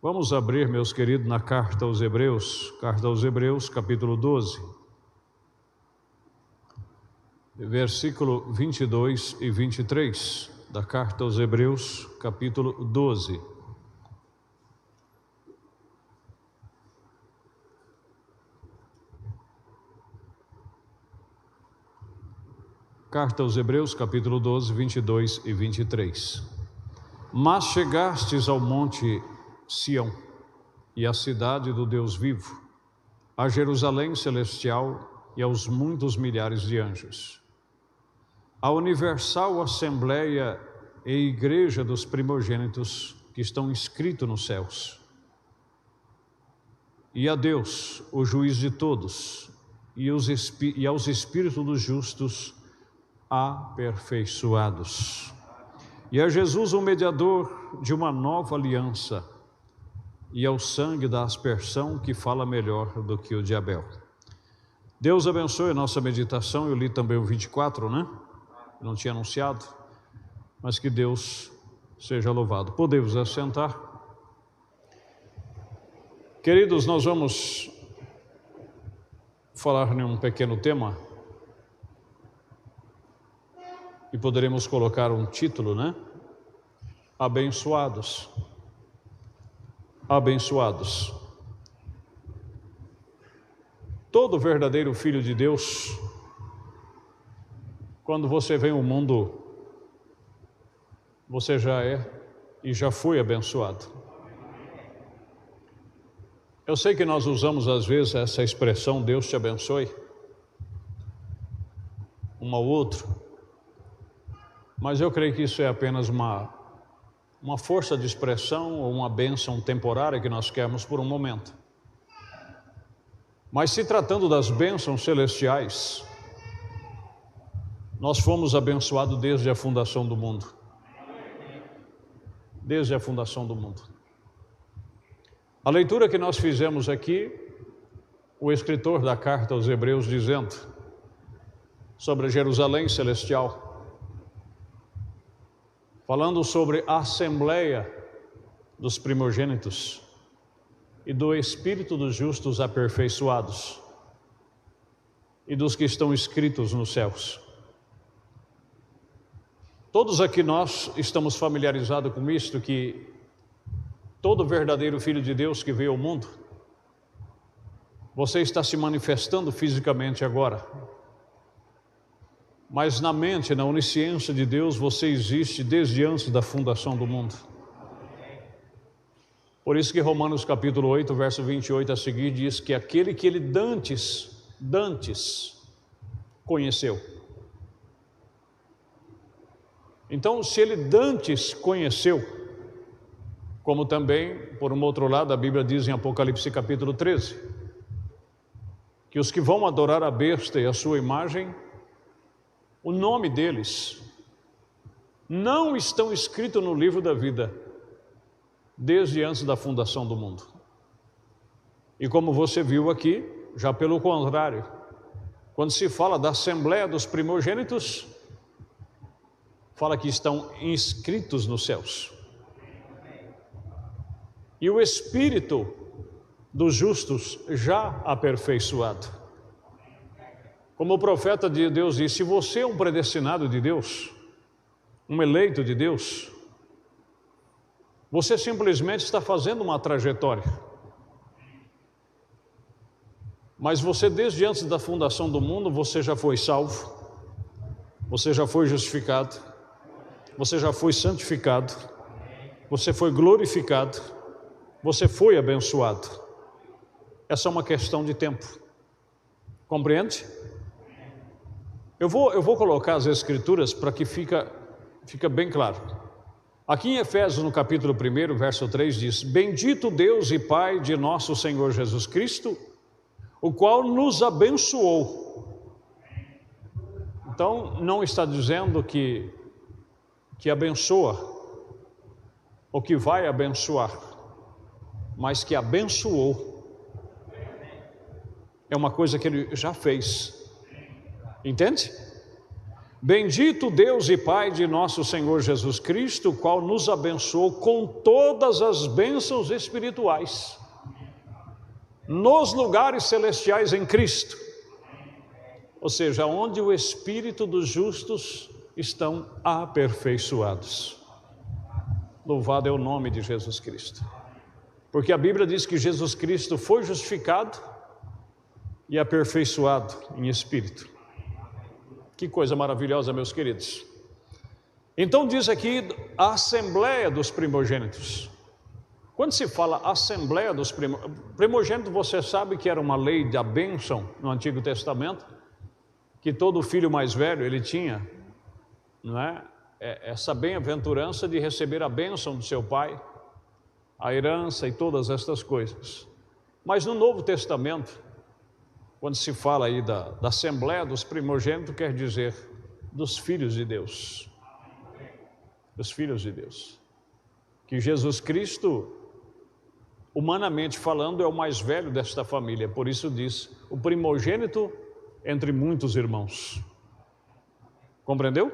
Vamos abrir, meus queridos, na carta aos Hebreus, capítulo 12, versículo 22 e 23, da carta aos Hebreus, capítulo 12. Carta aos Hebreus, capítulo 12, 22 e 23. Mas chegastes ao monte Sião, e à cidade do Deus vivo, a Jerusalém celestial e aos muitos milhares de anjos, a universal assembleia e igreja dos primogênitos que estão inscritos nos céus, e a Deus, o juiz de todos, e aos espíritos dos justos aperfeiçoados, e a Jesus, o mediador de uma nova aliança, e ao sangue da aspersão que fala melhor do que o de Abel. Deus abençoe a nossa meditação. Eu li também o 24, né? Não tinha anunciado, mas que Deus seja louvado. Podemos assentar. Queridos, nós vamos falar em um pequeno tema e poderemos colocar um título, né? Abençoados. Abençoados. Todo verdadeiro filho de Deus, quando você vem ao mundo, você já é e já foi abençoado. Eu sei que nós usamos às vezes essa expressão, Deus te abençoe, um ao outro, mas eu creio que isso é apenas uma força de expressão ou uma bênção temporária que nós queremos por um momento. Mas se tratando das bênçãos celestiais, nós fomos abençoados desde a fundação do mundo. Desde a fundação do mundo. A leitura que nós fizemos aqui, o escritor da carta aos Hebreus dizendo sobre Jerusalém celestial, falando sobre a assembleia dos primogênitos e do espírito dos justos aperfeiçoados e dos que estão escritos nos céus. Todos aqui nós estamos familiarizados com isto, que todo verdadeiro filho de Deus que veio ao mundo, você está se manifestando fisicamente agora, mas na mente, na onisciência de Deus, você existe desde antes da fundação do mundo. Por isso que Romanos capítulo 8, verso 28 a seguir diz que aquele que ele dantes conheceu. Então, se ele dantes conheceu, como também, por um outro lado, a Bíblia diz em Apocalipse capítulo 13, que os que vão adorar a besta e a sua imagem, o nome deles não estão escritos no livro da vida desde antes da fundação do mundo. E como você viu aqui, já pelo contrário, quando se fala da assembleia dos primogênitos, fala que estão inscritos nos céus. E o espírito dos justos já aperfeiçoado. Como o profeta de Deus disse, se você é um predestinado de Deus, um eleito de Deus, você simplesmente está fazendo uma trajetória. Mas você, desde antes da fundação do mundo, você já foi salvo, você já foi justificado, você já foi santificado, você foi glorificado, você foi abençoado. Essa é uma questão de tempo. Compreende? Eu vou colocar as escrituras para que fica bem claro. Aqui em Efésios, no capítulo 1, verso 3, diz: Bendito Deus e Pai de nosso Senhor Jesus Cristo, o qual nos abençoou. Então, não está dizendo que abençoa, ou que vai abençoar, mas que abençoou. É uma coisa que Ele já fez. Entende? Bendito Deus e Pai de nosso Senhor Jesus Cristo, o qual nos abençoou com todas as bênçãos espirituais nos lugares celestiais em Cristo, ou seja, onde o espírito dos justos estão aperfeiçoados. Louvado é o nome de Jesus Cristo, porque a Bíblia diz que Jesus Cristo foi justificado e aperfeiçoado em espírito. Que coisa maravilhosa, meus queridos. Então diz aqui a assembleia dos primogênitos. Quando se fala assembleia dos primogênitos, você sabe que era uma lei da bênção no Antigo Testamento, que todo filho mais velho ele tinha, não é? Essa bem-aventurança de receber a bênção do seu pai, a herança e todas estas coisas. Mas no Novo Testamento, quando se fala aí da assembleia dos primogênitos, quer dizer dos filhos de Deus. Dos filhos de Deus. Que Jesus Cristo, humanamente falando, é o mais velho desta família. Por isso diz, o primogênito entre muitos irmãos. Compreendeu?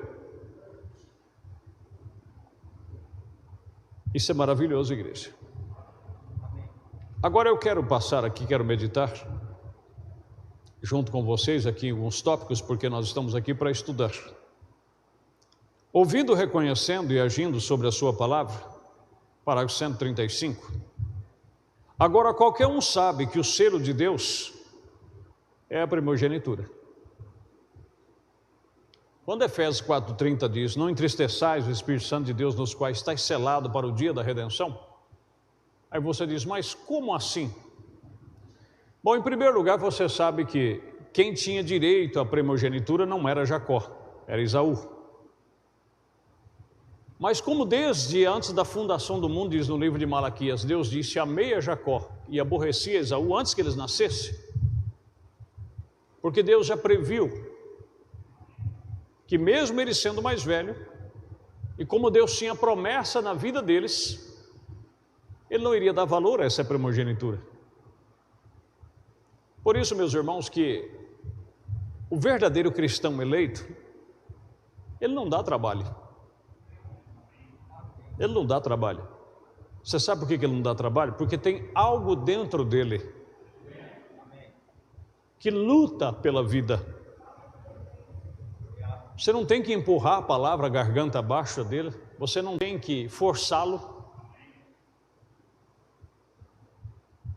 Isso é maravilhoso, igreja. Agora eu quero passar aqui, quero meditar junto com vocês aqui alguns tópicos, porque nós estamos aqui para estudar. Ouvindo, reconhecendo e agindo sobre a sua palavra, parágrafo 135. Agora qualquer um sabe que o selo de Deus é a primogenitura. Quando Efésios 4,30 diz, não entristeçais o Espírito Santo de Deus, nos quais estáis selado para o dia da redenção, aí você diz, mas como assim? Bom, em primeiro lugar, você sabe que quem tinha direito à primogenitura não era Jacó, era Esaú. Mas como desde antes da fundação do mundo, diz no livro de Malaquias, Deus disse, amei a Jacó e aborreci a Esaú antes que eles nascessem, porque Deus já previu que mesmo ele sendo mais velho, e como Deus tinha promessa na vida deles, ele não iria dar valor a essa primogenitura. Por isso, meus irmãos, que o verdadeiro cristão eleito, ele não dá trabalho. Ele não dá trabalho. Você sabe por que ele não dá trabalho? Porque tem algo dentro dele que luta pela vida. Você não tem que empurrar a palavra a garganta abaixo dele, você não tem que forçá-lo.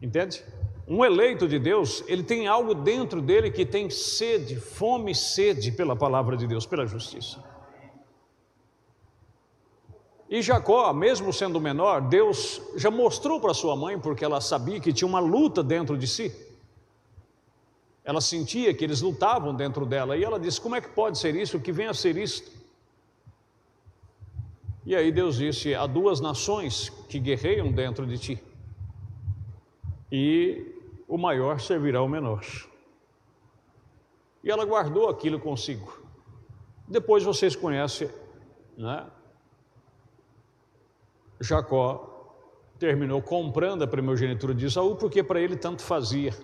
Entende? Um eleito de Deus, ele tem algo dentro dele que tem sede, fome e sede pela palavra de Deus, pela justiça. E Jacó, mesmo sendo menor, Deus já mostrou para sua mãe, porque ela sabia que tinha uma luta dentro de si. Ela sentia que eles lutavam dentro dela, e ela disse, como é que pode ser isso, que venha a ser isto? E aí Deus disse, há duas nações que guerreiam dentro de ti, e o maior servirá ao menor. E ela guardou aquilo consigo. Depois vocês conhecem, né? Jacó terminou comprando a primogenitura de Esaú, porque para ele tanto fazia.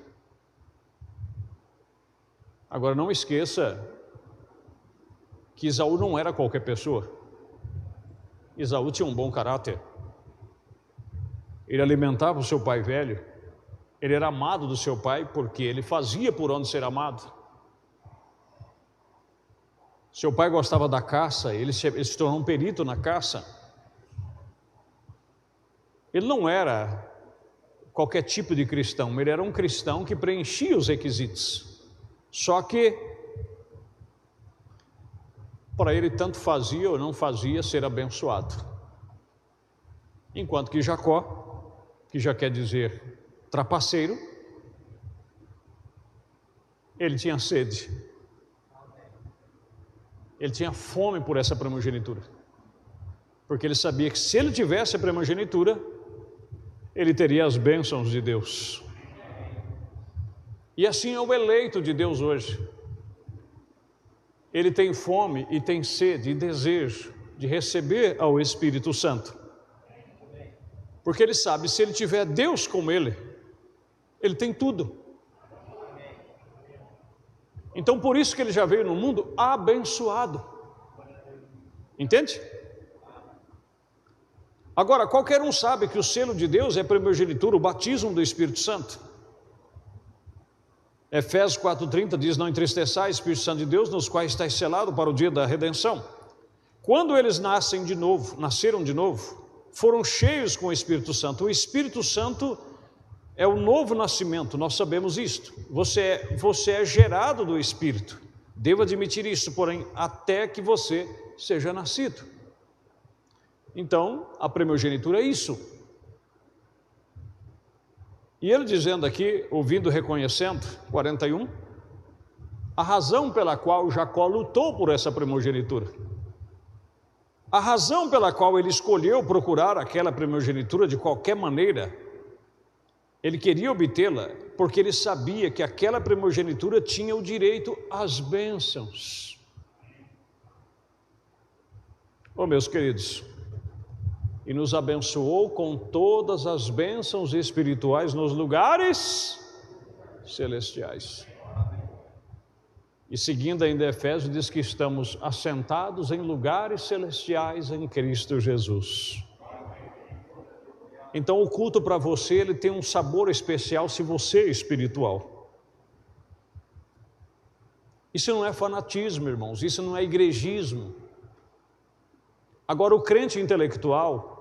Agora não esqueça que Esaú não era qualquer pessoa. Esaú tinha um bom caráter. Ele alimentava o seu pai velho. Ele era amado do seu pai porque ele fazia por onde ser amado. Seu pai gostava da caça, ele se tornou um perito na caça. Ele não era qualquer tipo de cristão, ele era um cristão que preenchia os requisitos. Só que, para ele tanto fazia ou não fazia ser abençoado. Enquanto que Jacó, que já quer dizer trapaceiro, ele tinha sede. Ele tinha fome por essa primogenitura. Porque ele sabia que se ele tivesse a primogenitura, ele teria as bênçãos de Deus. E assim é o eleito de Deus hoje. Ele tem fome e tem sede e desejo de receber ao Espírito Santo. Porque ele sabe, se ele tiver Deus com ele tem tudo. Então por isso que ele já veio no mundo abençoado. Entende? Agora, qualquer um sabe que o selo de Deus é a primogenitura, o batismo do Espírito Santo. Efésios 4,30 diz: não entristeçais o Espírito Santo de Deus, nos quais estáis selado para o dia da redenção. Quando eles nasceram de novo, foram cheios com o Espírito Santo. O Espírito Santo é o novo nascimento, nós sabemos isto. Você é gerado do Espírito. Devo admitir isso, porém, até que você seja nascido. Então, a primogenitura é isso. E ele dizendo aqui, ouvindo, reconhecendo, 41, a razão pela qual Jacó lutou por essa primogenitura, a razão pela qual ele escolheu procurar aquela primogenitura de qualquer maneira, ele queria obtê-la, porque ele sabia que aquela primogenitura tinha o direito às bênçãos. Oh, meus queridos, e nos abençoou com todas as bênçãos espirituais nos lugares celestiais. E seguindo ainda Efésios, diz que estamos assentados em lugares celestiais em Cristo Jesus. Então o culto para você, ele tem um sabor especial se você é espiritual. Isso não é fanatismo, irmãos, isso não é igrejismo. Agora o crente intelectual,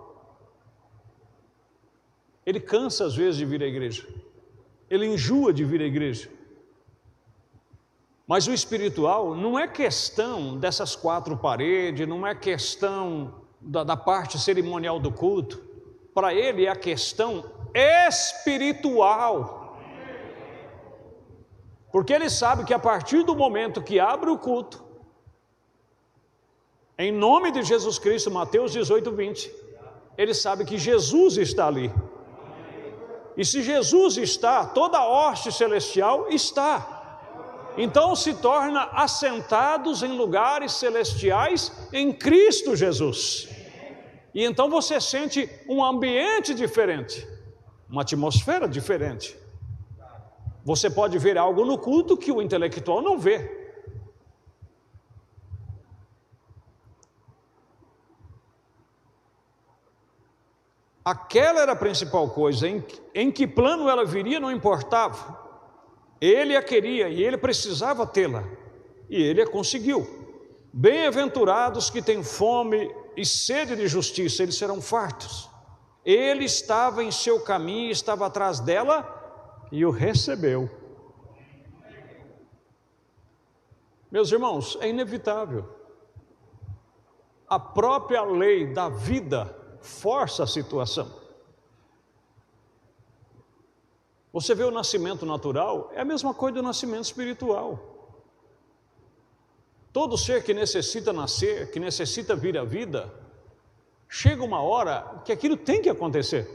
ele cansa às vezes de vir à igreja, ele enjoa de vir à igreja. Mas o espiritual não é questão dessas quatro paredes, não é questão da parte cerimonial do culto. Para ele é a questão espiritual. Porque ele sabe que a partir do momento que abre o culto, em nome de Jesus Cristo, Mateus 18:20, ele sabe que Jesus está ali. E se Jesus está, toda a hoste celestial está. Então se torna assentados em lugares celestiais em Cristo Jesus. E então você sente um ambiente diferente, uma atmosfera diferente. Você pode ver algo no culto que o intelectual não vê. Aquela era a principal coisa, em que plano ela viria não importava. Ele a queria e ele precisava tê-la, e ele a conseguiu. Bem-aventurados que têm fome e sede de justiça, eles serão fartos. Ele estava em seu caminho, estava atrás dela e o recebeu. Meus irmãos, é inevitável. A própria lei da vida força a situação. Você vê o nascimento natural, é a mesma coisa do nascimento espiritual. Todo ser que necessita nascer, que necessita vir à vida, chega uma hora que aquilo tem que acontecer.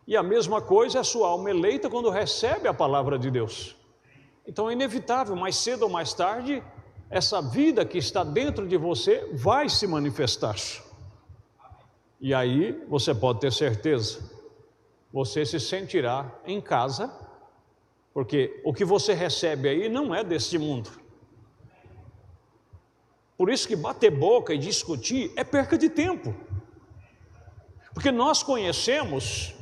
E a mesma coisa é a sua alma eleita quando recebe a palavra de Deus. Então é inevitável, mais cedo ou mais tarde, essa vida que está dentro de você vai se manifestar. E aí você pode ter certeza, você se sentirá em casa, porque o que você recebe aí não é deste mundo. Por isso que bater boca e discutir é perca de tempo. Porque nós conhecemos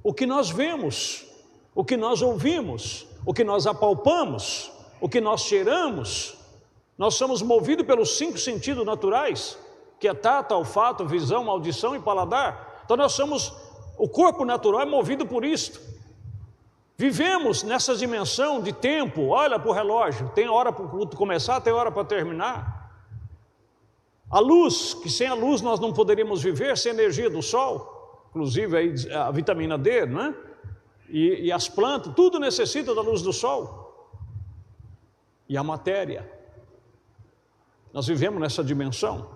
o que nós vemos, o que nós ouvimos, o que nós apalpamos, o que nós cheiramos. Nós somos movidos pelos 5 sentidos naturais, que é tato, olfato, visão, audição e paladar. Então nós somos, o corpo natural é movido por isto. Vivemos nessa dimensão de tempo. Olha para o relógio, tem hora para o culto começar, tem hora para terminar. A luz, que sem a luz nós não poderíamos viver, sem a energia do sol, inclusive aí a vitamina D, né? E as plantas, tudo necessita da luz do sol. E a matéria, nós vivemos nessa dimensão.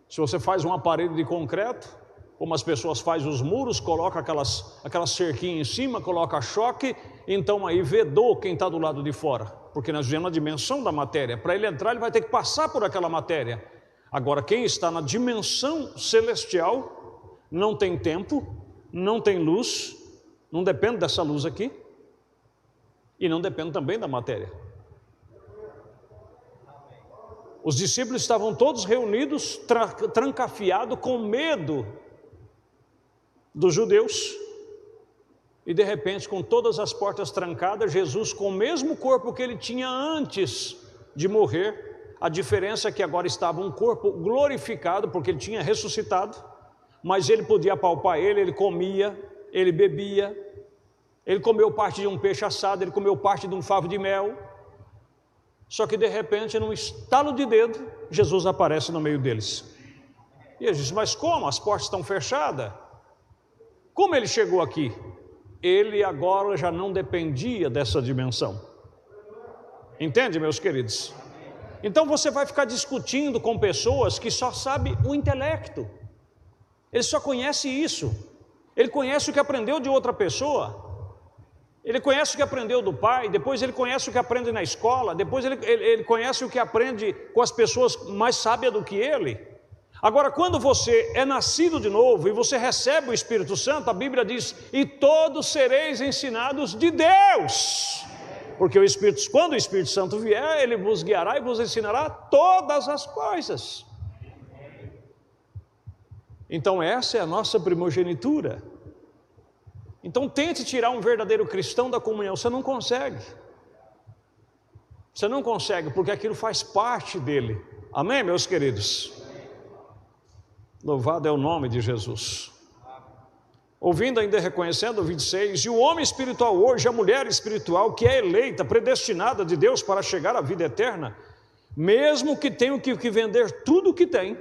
Se você faz uma parede de concreto, como as pessoas fazem os muros, coloca aquelas cerquinhas em cima, coloca choque, então aí vedou quem está do lado de fora, porque nós vivemos na dimensão da matéria. Para ele entrar, ele vai ter que passar por aquela matéria. Agora, quem está na dimensão celestial não tem tempo, não tem luz, não depende dessa luz aqui, e não depende também da matéria. Os discípulos estavam todos reunidos, trancafiados, com medo dos judeus. E de repente, com todas as portas trancadas, Jesus, com o mesmo corpo que ele tinha antes de morrer, a diferença é que agora estava um corpo glorificado, porque ele tinha ressuscitado, mas ele podia apalpar ele comia, ele bebia, ele comeu parte de um peixe assado, ele comeu parte de um favo de mel. Só que de repente, num estalo de dedo, Jesus aparece no meio deles. E eles dizem: mas como? As portas estão fechadas? Como ele chegou aqui? Ele agora já não dependia dessa dimensão. Entende, meus queridos? Então você vai ficar discutindo com pessoas que só sabem o intelecto. Ele só conhece isso. Ele conhece o que aprendeu de outra pessoa. Ele conhece o que aprendeu do pai, depois ele conhece o que aprende na escola, depois ele conhece o que aprende com as pessoas mais sábias do que ele. Agora, quando você é nascido de novo e você recebe o Espírito Santo, a Bíblia diz: e todos sereis ensinados de Deus. Porque quando o Espírito Santo vier, ele vos guiará e vos ensinará todas as coisas. Então essa é a nossa primogenitura. Então tente tirar um verdadeiro cristão da comunhão, você não consegue. Você não consegue, porque aquilo faz parte dele. Amém, meus queridos? Louvado é o nome de Jesus. Ouvindo ainda, reconhecendo, 26, e o homem espiritual hoje, a mulher espiritual que é eleita, predestinada de Deus para chegar à vida eterna, mesmo que tenham que vender tudo o que tem,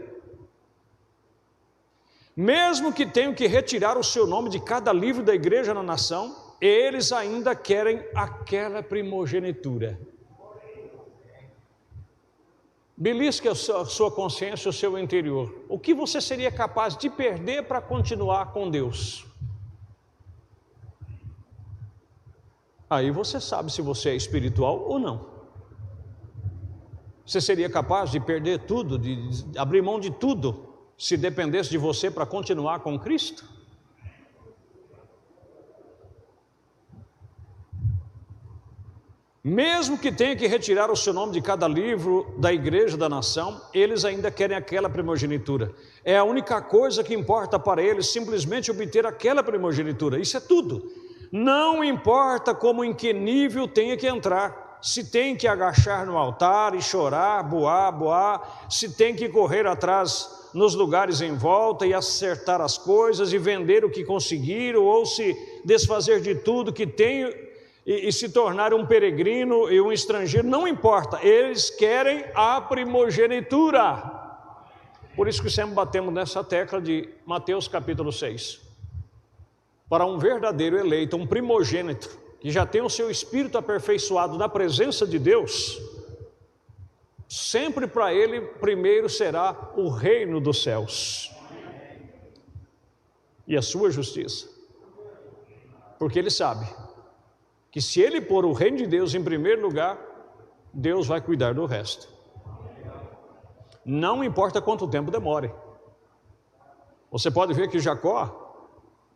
mesmo que tenham que retirar o seu nome de cada livro da igreja na nação, eles ainda querem aquela primogenitura. Belisque a sua consciência, o seu interior. O que você seria capaz de perder para continuar com Deus? Aí você sabe se você é espiritual ou não. Você seria capaz de perder tudo, de abrir mão de tudo, se dependesse de você para continuar com Cristo? Mesmo que tenha que retirar o seu nome de cada livro da igreja da nação, eles ainda querem aquela primogenitura. É a única coisa que importa para eles, simplesmente obter aquela primogenitura. Isso é tudo. Não importa como, em que nível tenha que entrar. Se tem que agachar no altar e chorar, boar, se tem que correr atrás nos lugares em volta e acertar as coisas e vender o que conseguiram, ou se desfazer de tudo que tem e se tornar um peregrino e um estrangeiro, não importa, eles querem a primogenitura. Por isso que sempre batemos nessa tecla de Mateus capítulo 6. Para um verdadeiro eleito, um primogênito, que já tem o seu espírito aperfeiçoado na presença de Deus, sempre para ele primeiro será o reino dos céus e a sua justiça, porque ele sabe que se ele pôr o reino de Deus em primeiro lugar, Deus vai cuidar do resto. Não importa quanto tempo demore. Você pode ver que Jacó,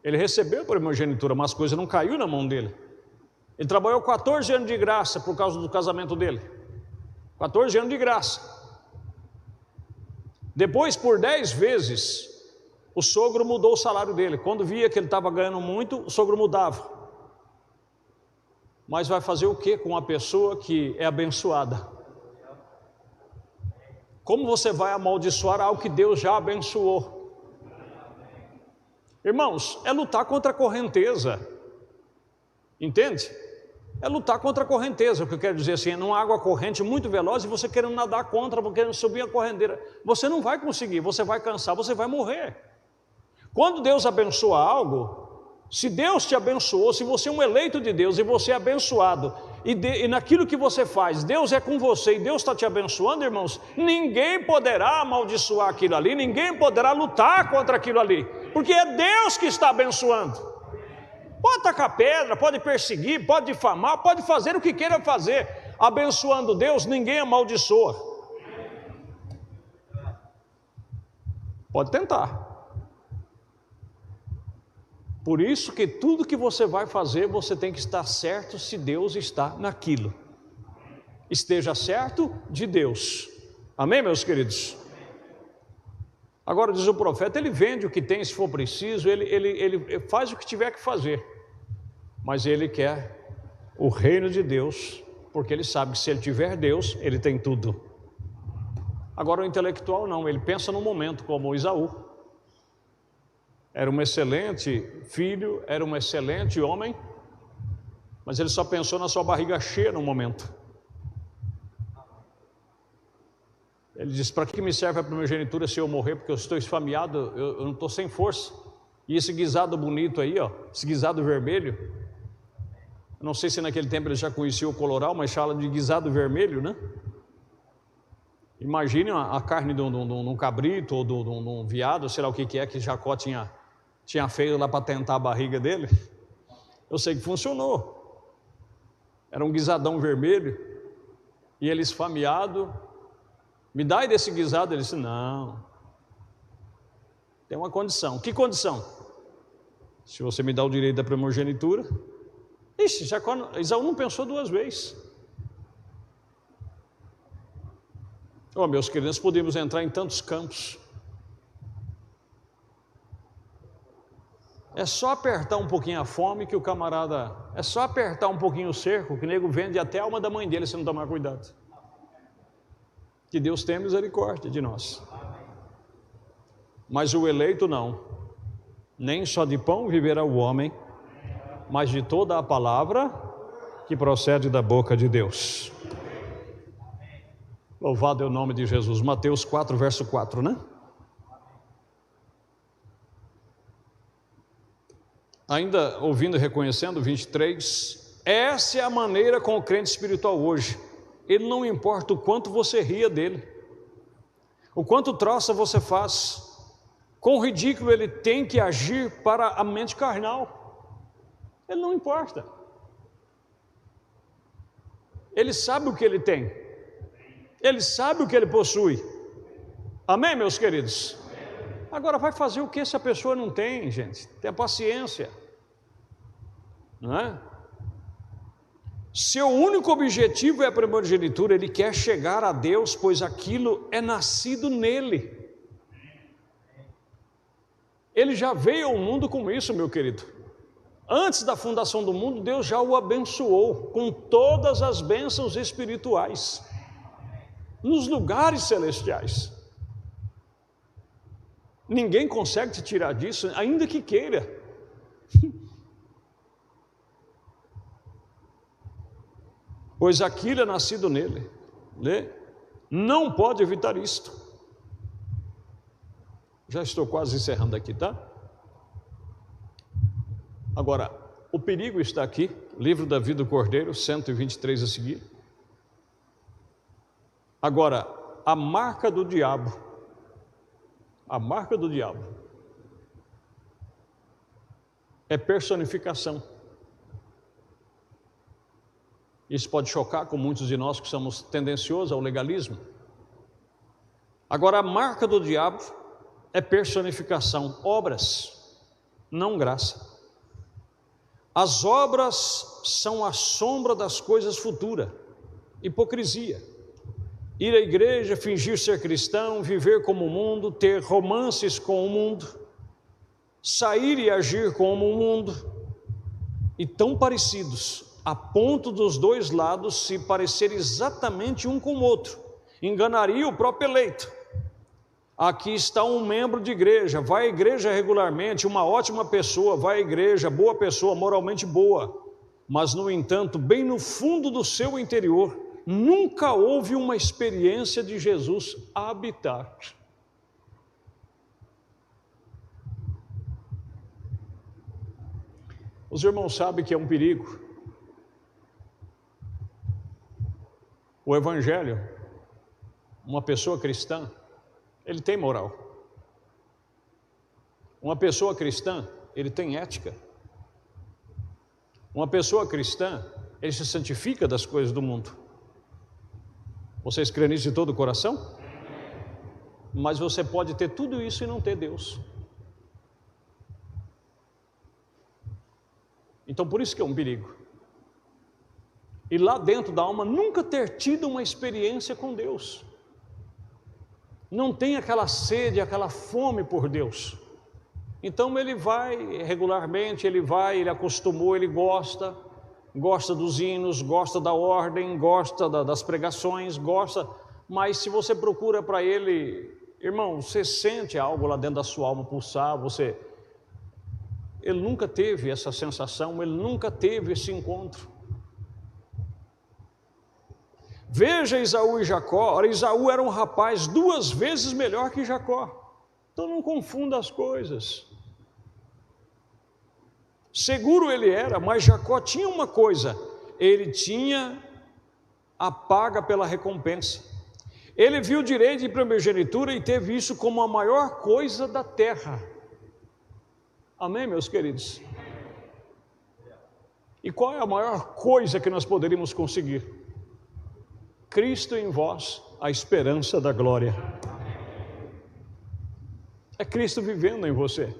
ele recebeu a primogenitura, mas a coisa não caiu na mão dele. Ele trabalhou 14 anos de graça por causa do casamento dele. 14 anos de graça. Depois, por 10 vezes, o sogro mudou o salário dele. Quando via que ele estava ganhando muito, o sogro mudava. Mas vai fazer o que com uma pessoa que é abençoada? Como você vai amaldiçoar algo que Deus já abençoou? Irmãos, é lutar contra a correnteza. Entende? É lutar contra a correnteza. O que eu quero dizer assim, é numa água corrente muito veloz e você querendo nadar contra, querendo subir a correnteira. Você não vai conseguir, você vai cansar, você vai morrer. Quando Deus abençoa algo, se Deus te abençoou, se você é um eleito de Deus e você é abençoado, e naquilo que você faz, Deus é com você e Deus está te abençoando, irmãos, ninguém poderá amaldiçoar aquilo ali, ninguém poderá lutar contra aquilo ali, porque é Deus que está abençoando. Pode tacar pedra, pode perseguir, pode difamar, pode fazer o que queira fazer, abençoando Deus, ninguém amaldiçoa. Pode tentar. Por isso que tudo que você vai fazer, você tem que estar certo se Deus está naquilo. Esteja certo de Deus. Amém, meus queridos? Agora diz o profeta, ele vende o que tem se for preciso, ele faz o que tiver que fazer, mas ele quer o reino de Deus, porque ele sabe que se ele tiver Deus, ele tem tudo. Agora o intelectual não, ele pensa no momento, como Esaú. Era um excelente filho, era um excelente homem, mas ele só pensou na sua barriga cheia no momento. Ele disse, para que me serve a primogenitura se eu morrer, porque eu estou esfameado, eu não estou sem força. E esse guisado bonito aí, ó, esse guisado vermelho, eu não sei se naquele tempo ele já conhecia o coloral, mas fala de guisado vermelho, né? Imagine a carne de um cabrito ou de um viado, sei lá o que é que Jacó tinha feito lá para tentar a barriga dele. Eu sei que funcionou. Era um guisadão vermelho, e ele esfameado, me dá aí desse guisado. Ele disse, não, tem uma condição. Que condição? Se você me dá o direito da primogenitura. Ixi, Esaú não pensou duas vezes. Oh, meus queridos, podemos entrar em tantos campos. É só apertar um pouquinho a fome que o camarada... É só apertar um pouquinho o cerco que o nego vende até a alma da mãe dele se não tomar cuidado. Que Deus tenha misericórdia de nós. Mas o eleito não. Nem só de pão viverá o homem, mas de toda a palavra que procede da boca de Deus. Louvado é o nome de Jesus. Mateus 4, verso 4, né? Ainda ouvindo e reconhecendo, 23, essa é a maneira com o crente espiritual hoje. Ele não importa o quanto você ria dele, o quanto troça você faz, quão ridículo ele tem que agir para a mente carnal, ele não importa. Ele sabe o que ele tem, ele sabe o que ele possui. Amém, meus queridos? Agora vai fazer o que essa pessoa não tem, gente? Tenha paciência, não é? Seu único objetivo é a primogenitura, ele quer chegar a Deus, pois aquilo é nascido nele. Ele já veio ao mundo com isso, meu querido. Antes da fundação do mundo, Deus já o abençoou com todas as bênçãos espirituais, nos lugares celestiais. Ninguém consegue te tirar disso, ainda que queira. Pois aquilo é nascido nele, né? Não pode evitar isto. Já estou quase encerrando aqui, tá? Agora, o perigo está aqui, livro da vida do Cordeiro, 123 a seguir. Agora, a marca do diabo, é personificação. Isso pode chocar com muitos de nós que somos tendenciosos ao legalismo. Agora, a marca do diabo é personificação, obras, não graça. As obras são a sombra das coisas futuras, hipocrisia. Ir à igreja, fingir ser cristão, viver como o mundo, ter romances com o mundo, sair e agir como o mundo, e tão parecidos, a ponto dos dois lados se parecerem exatamente um com o outro, enganaria o próprio eleito. Aqui está um membro de igreja, vai à igreja regularmente, uma ótima pessoa, vai à igreja, boa pessoa, moralmente boa, mas no entanto, bem no fundo do seu interior, nunca houve uma experiência de Jesus a habitar. Os irmãos sabem que é um perigo. O evangelho, uma pessoa cristã, ele tem moral. Uma pessoa cristã, ele tem ética. Uma pessoa cristã, ele se santifica das coisas do mundo. Vocês creem nisso de todo o coração? Mas você pode ter tudo isso e não ter Deus. Então por isso que é um perigo. E lá dentro da alma nunca ter tido uma experiência com Deus. não tem aquela sede, aquela fome por Deus. Então ele vai regularmente, ele acostumou, ele gosta dos hinos, gosta da ordem, gosta das pregações, gosta, mas se você procura para ele, irmão, você sente algo lá dentro da sua alma pulsar, ele nunca teve essa sensação, ele nunca teve esse encontro. Veja Esaú e Jacó. Ora, Esaú era um rapaz 2 vezes melhor que Jacó. Então não confunda as coisas. Seguro ele era, mas Jacó tinha uma coisa: ele tinha a paga pela recompensa. Ele viu o direito de primogenitura e teve isso como a maior coisa da terra. Amém, meus queridos? E qual é a maior coisa que nós poderíamos conseguir? Cristo em vós, a esperança da glória. É Cristo vivendo em você.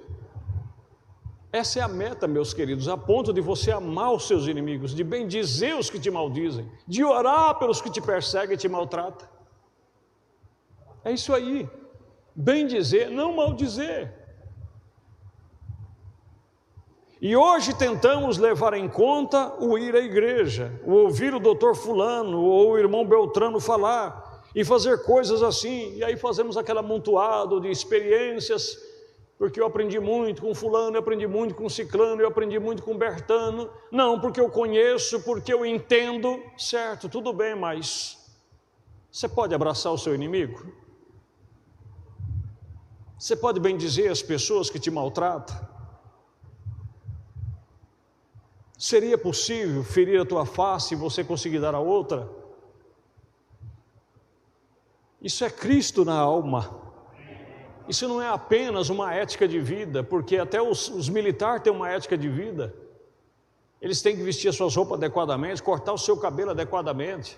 Essa é a meta, meus queridos, a ponto de você amar os seus inimigos, de bendizer os que te maldizem, de orar pelos que te perseguem e te maltratam. É isso aí, bendizer, não maldizer. E hoje tentamos levar em conta o ir à igreja, o ouvir o doutor fulano ou o irmão Beltrano falar e fazer coisas assim, e aí fazemos aquele amontoado de experiências, porque eu aprendi muito com fulano, eu aprendi muito com ciclano, eu aprendi muito com Bertano, não, porque eu conheço, porque eu entendo, certo, tudo bem, mas você pode abraçar o seu inimigo? Você pode bendizer as pessoas que te maltratam? Seria possível ferir a tua face e você conseguir dar a outra? Isso é Cristo na alma. Isso não é apenas uma ética de vida, porque até os militares têm uma ética de vida. Eles têm que vestir as suas roupas adequadamente, cortar o seu cabelo adequadamente.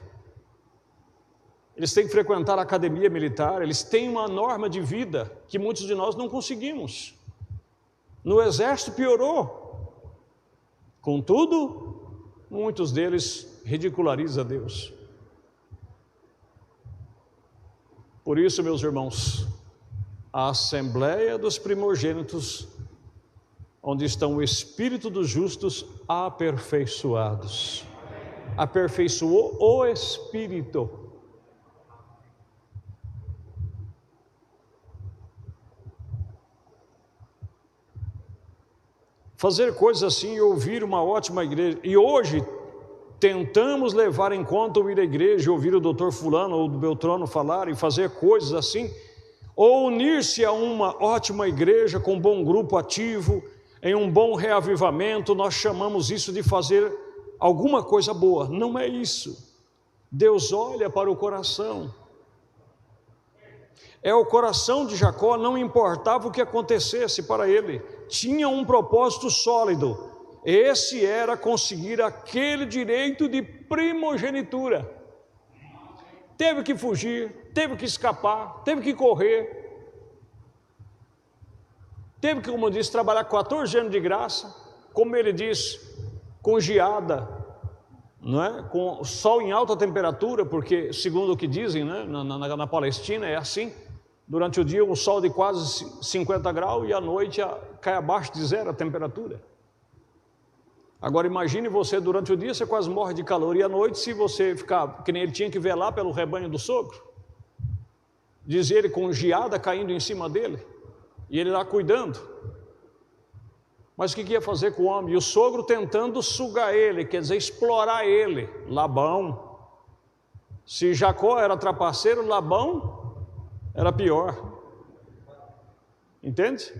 Eles têm que frequentar a academia militar, eles têm uma norma de vida que muitos de nós não conseguimos. No exército piorou. Contudo, muitos deles ridicularizam a Deus. Por isso, meus irmãos, a assembleia dos primogênitos, onde estão o espírito dos justos aperfeiçoados. Aperfeiçoou o espírito. Fazer coisas assim e ouvir uma ótima igreja. E hoje tentamos levar em conta o ir à igreja, ouvir o doutor fulano ou do Beltrano falar e fazer coisas assim, ou unir-se a uma ótima igreja com um bom grupo ativo, em um bom reavivamento. Nós chamamos isso de fazer alguma coisa boa. Não é isso. Deus olha para o coração. É o coração de Jacó, não importava o que acontecesse para ele, tinha um propósito sólido. Esse era conseguir aquele direito de primogenitura. Teve que fugir, teve que escapar, teve que correr, teve que, como eu disse, trabalhar 14 anos de graça, como ele diz, com geada, não é? Com sol em alta temperatura, porque segundo o que dizem, né, na Palestina é assim. Durante o dia um sol de quase 50 graus e à noite cai abaixo de 0 a temperatura. Agora imagine você, durante o dia você quase morre de calor, e à noite, se você ficar, que nem ele tinha que velar pelo rebanho do sogro, diz ele, com geada caindo em cima dele, e ele lá cuidando. Mas o que ia fazer com o homem? E o sogro tentando sugar ele, quer dizer, explorar ele. Labão. Se Jacó era trapaceiro, Labão era pior. Entende?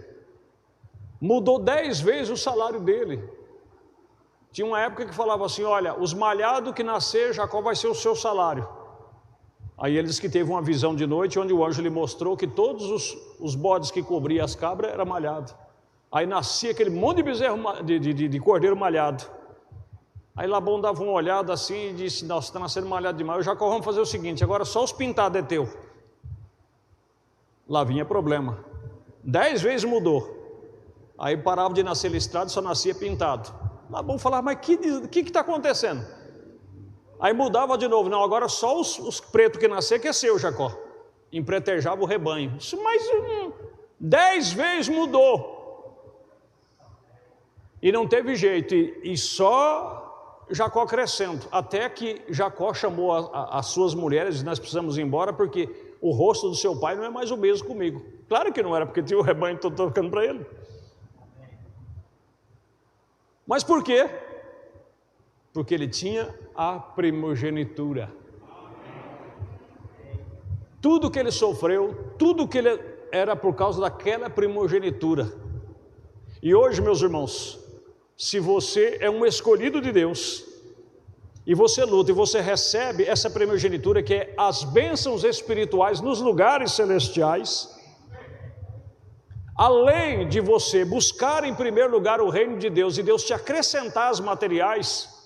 Mudou 10 vezes o salário dele. Tinha uma época que falava assim: olha, os malhados que nascer, Jacó vai ser o seu salário. Aí ele disse que teve uma visão de noite, onde o anjo lhe mostrou que todos os bodes que cobriam as cabras eram malhados. Aí nascia aquele monte de bezerro, de cordeiro malhado. Aí Labão dava uma olhada assim e disse: nossa, está nascendo malhado demais. O Jacó, vamos fazer o seguinte, agora só os pintados é teu. Lá vinha problema. 10 vezes mudou. Aí parava de nascer listrado, só nascia pintado. Labão falava: mas o que está acontecendo? Aí mudava de novo: não, agora só os pretos que nascer que é seu, Jacó. empretejava o rebanho. Isso mais 10 vezes mudou. E não teve jeito, e só Jacó crescendo, até que Jacó chamou as suas mulheres e disse: nós precisamos ir embora porque o rosto do seu pai não é mais o mesmo comigo. Claro que não era, porque tinha o rebanho todo tocando para ele. Mas por quê? Porque ele tinha a primogenitura. Tudo que ele sofreu, tudo que ele era por causa daquela primogenitura. E hoje, meus irmãos, se você é um escolhido de Deus, e você luta, e você recebe essa primogenitura, que é as bênçãos espirituais nos lugares celestiais, além de você buscar em primeiro lugar o reino de Deus, e Deus te acrescentar as materiais,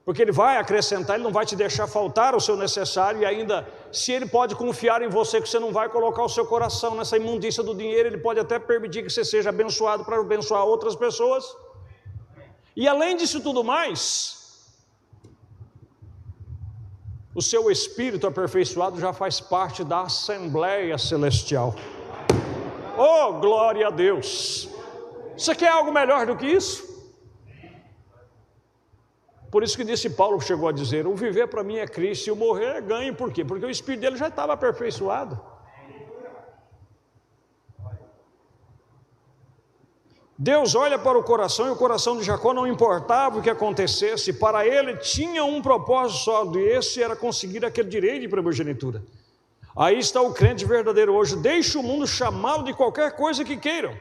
porque Ele vai acrescentar, Ele não vai te deixar faltar o seu necessário, e ainda, se Ele pode confiar em você, que você não vai colocar o seu coração nessa imundícia do dinheiro, Ele pode até permitir que você seja abençoado para abençoar outras pessoas. E além disso tudo mais, o seu espírito aperfeiçoado já faz parte da Assembleia Celestial. Oh, glória a Deus! Você quer algo melhor do que isso? Por isso que disse Paulo, chegou a dizer: o viver para mim é Cristo e o morrer é ganho. Por quê? Porque o espírito dele já estava aperfeiçoado. Deus olha para o coração, e o coração de Jacó não importava o que acontecesse, para ele tinha um propósito só, e esse era conseguir aquele direito de primogenitura. Aí está o crente verdadeiro hoje. Deixe o mundo chamá-lo de qualquer coisa que queiram,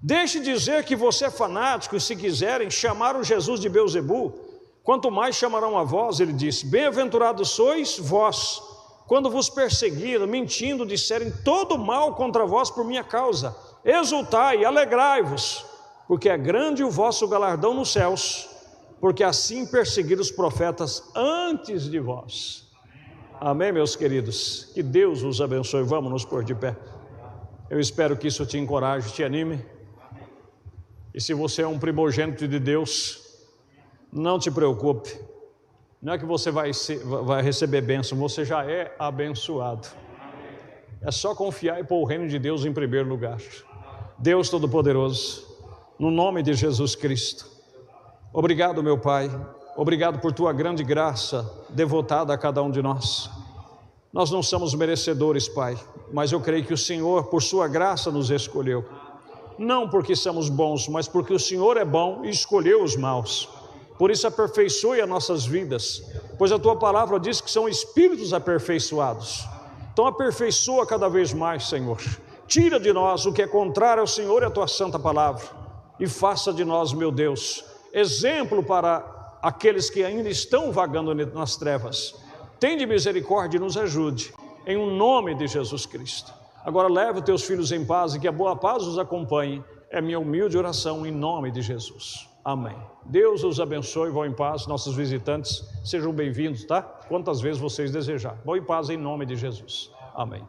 deixe dizer que você é fanático, e se quiserem chamar o Jesus de Beelzebu, quanto mais chamarão a vós, ele disse. Bem-aventurados sois vós, quando vos perseguiram, mentindo, disserem todo mal contra vós por minha causa. Exultai, alegrai-vos, porque é grande o vosso galardão nos céus, porque assim perseguiram os profetas antes de vós. Amém, meus queridos? Que Deus os abençoe. Vamos nos pôr de pé. Eu espero que isso te encoraje, te anime. E se você é um primogênito de Deus, não te preocupe. Não é que você vai receber bênção, você já é abençoado. É só confiar e pôr o reino de Deus em primeiro lugar. Deus Todo-Poderoso, no nome de Jesus Cristo, obrigado, meu Pai, obrigado por Tua grande graça devotada a cada um de nós. Nós não somos merecedores, Pai, mas eu creio que o Senhor, por Sua graça, nos escolheu. Não porque somos bons, mas porque o Senhor é bom e escolheu os maus. Por isso aperfeiçoe as nossas vidas, pois a Tua palavra diz que são espíritos aperfeiçoados. Então aperfeiçoa cada vez mais, Senhor. Tira de nós o que é contrário ao Senhor e à Tua santa palavra, e faça de nós, meu Deus, exemplo para aqueles que ainda estão vagando nas trevas. Tende misericórdia e nos ajude, em um nome de Jesus Cristo. Agora leva os Teus filhos em paz, e que a boa paz os acompanhe. É minha humilde oração em nome de Jesus. Amém. Deus os abençoe, vão em paz. Nossos visitantes sejam bem-vindos, tá? Quantas vezes vocês desejarem. Vão em paz em nome de Jesus. Amém.